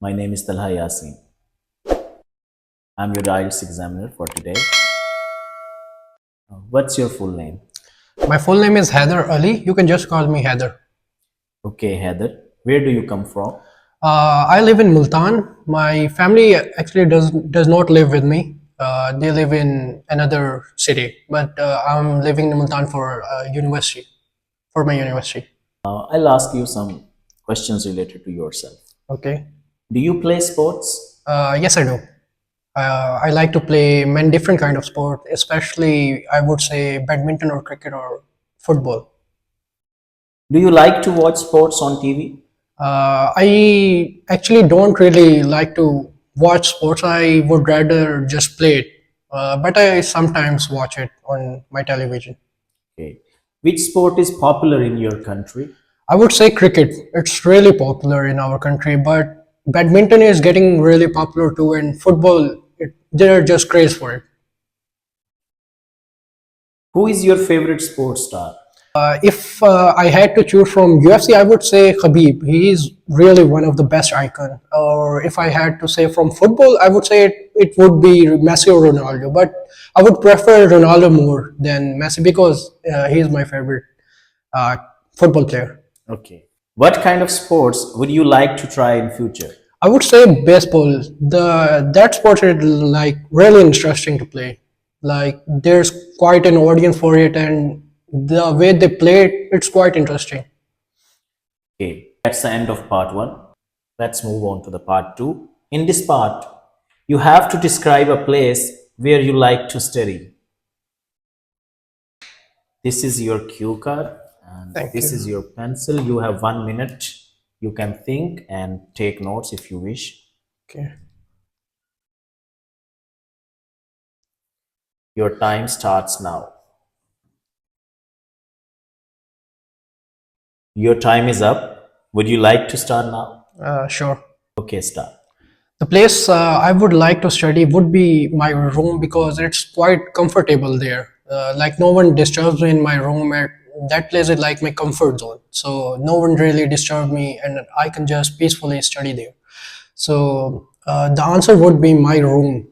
My name is TALHA TASEEN. I'm your IELTS examiner for today. What's your full name? My full name is Heather Ali. You can just call me Heather. Okay, Heather. Where do you come from? I live in Multan. My family actually does not live with me. They live in another city, but I'm living in Multan for university, for my university. I'll ask you some questions related to yourself. Okay. Do you play sports? Yes, I do. I like to play many different kind of sport, especially I would say badminton or cricket or football. Do you like to watch sports on TV? I actually don't really like to watch sports. I would rather just play it. But I sometimes watch it on my television. Okay. Which sport is popular in your country? I would say cricket. It's really popular in our country, but badminton is getting really popular too, and football, they're just crazy for it. Who is your favorite sports star? If I had to choose from UFC, I would say Khabib. He is really one of the best icon. Or if I had to say from football, I would say it would be Messi or Ronaldo. But I would prefer Ronaldo more than Messi because he is my favorite uh, football player. Okay. What kind of sports would you like to try in future? I would say baseball. That sport is like really interesting to play. Like there's quite an audience for it, and the way they play it, it's quite interesting. Okay, that's the end of part one. Let's move on to the part two. In this part, you have to describe a place where you like to study. This is your cue card and Thank this is you. your pencil. You have 1 minute. You can think and take notes if you wish. Okay. Your time starts now. Your time is up. Would you like to start now? Sure. Okay, start. The place I would like to study would be my room because it's quite comfortable there. Like no one disturbs me in my room. And that place is like my comfort zone. So no one really disturbs me, and I can just peacefully study there. So the answer would be my room.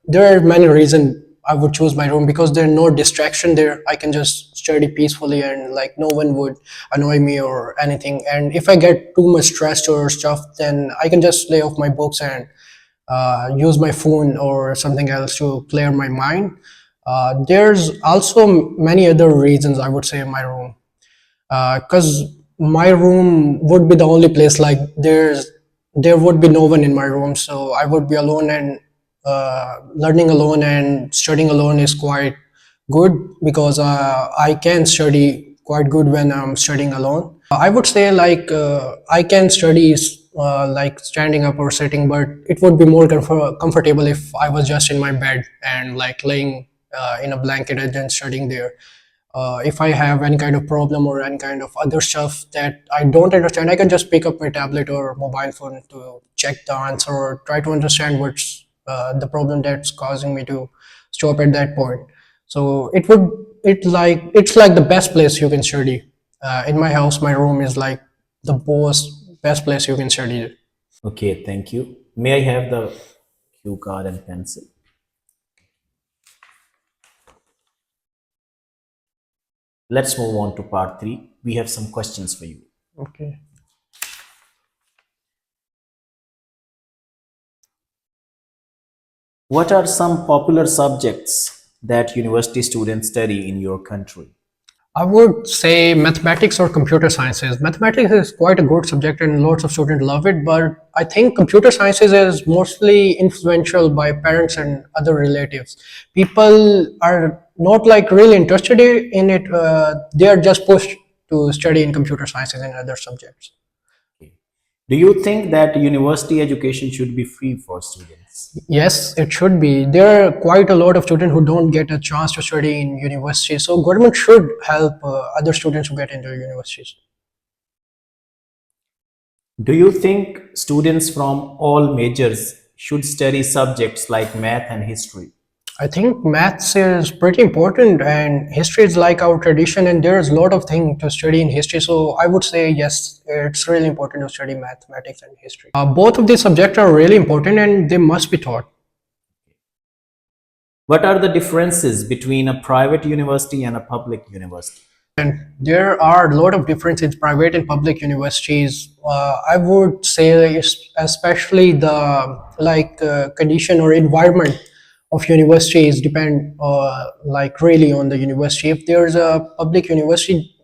There are many reasons I would choose my room because there's no distraction there. I can just study peacefully and like no one would annoy me or anything. And if I get too much stressed or stuff, then I can just lay off my books and use my phone or something else to clear my mind. There's also many other reasons I would say in my room because my room would be the only place like there would be no one in my room, so I would be alone, and learning alone and studying alone is quite good because I can study quite good when I'm studying alone. I would say like I can study like standing up or sitting, but it would be more comfortable if I was just in my bed and like laying in a blanket and then studying there. If I have any kind of problem or any kind of other stuff that I don't understand, I can just pick up my tablet or mobile phone to check the answer or try to understand what's the problem that's causing me to stop at that point. So it's like the best place you can study. In my house, my room is like the best place you can study. Okay, thank you. May I have the cue card and pencil? Let's move on to part three. We have some questions for you. Okay. What are some popular subjects that university students study in your country? I would say mathematics or computer sciences. Mathematics is quite a good subject and lots of students love it, but I think computer sciences is mostly influential by parents and other relatives. People are not like really interested in it. They are just pushed to study in computer sciences and other subjects. Do you think that university education should be free for students? Yes, it should be. There are quite a lot of students who don't get a chance to study in university. So government should help other students who get into universities. Do you think students from all majors should study subjects like math and history? I think maths is pretty important, and history is like our tradition, and there's a lot of things to study in history. So I would say yes, it's really important to study mathematics and history. Both of these subjects are really important, and they must be taught. What are the differences between a private university and a public university? And there are a lot of differences in private and public universities. I would say, especially the condition or environment of universities depend like really on the university. If there's a public university,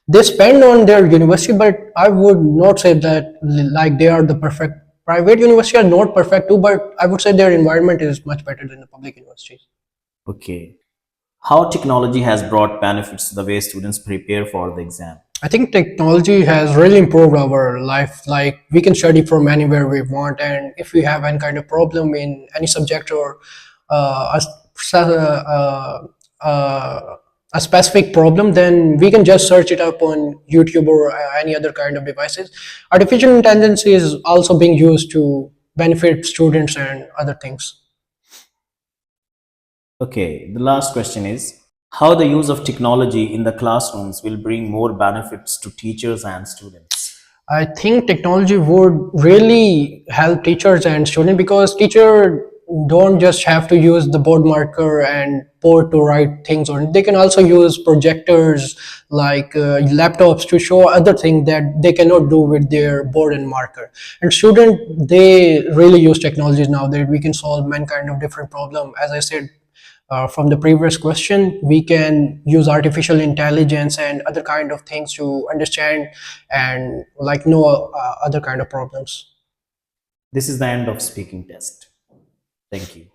they spend on their university, but I would not say that like they are the perfect. Private university are not perfect too, but I would say their environment is much better than the public universities. Okay. How technology has brought benefits to the way students prepare for the exam? I think technology has really improved our life. Like we can study from anywhere we want, and if we have any kind of problem in any subject or a specific problem, then we can just search it up on YouTube or any other kind of devices. Artificial intelligence is also being used to benefit students and other things. Okay, the last question is how the use of technology in the classrooms will bring more benefits to teachers and students. I think technology would really help teachers and students because teacher don't just have to use the board marker and board to write things on. They can also use projectors like laptops to show other things that they cannot do with their board and marker. And student, they really use technologies now that we can solve many kind of different problem. As I said, from the previous question, we can use artificial intelligence and other kind of things to understand and like know other kind of problems. This is the end of speaking test. Thank you.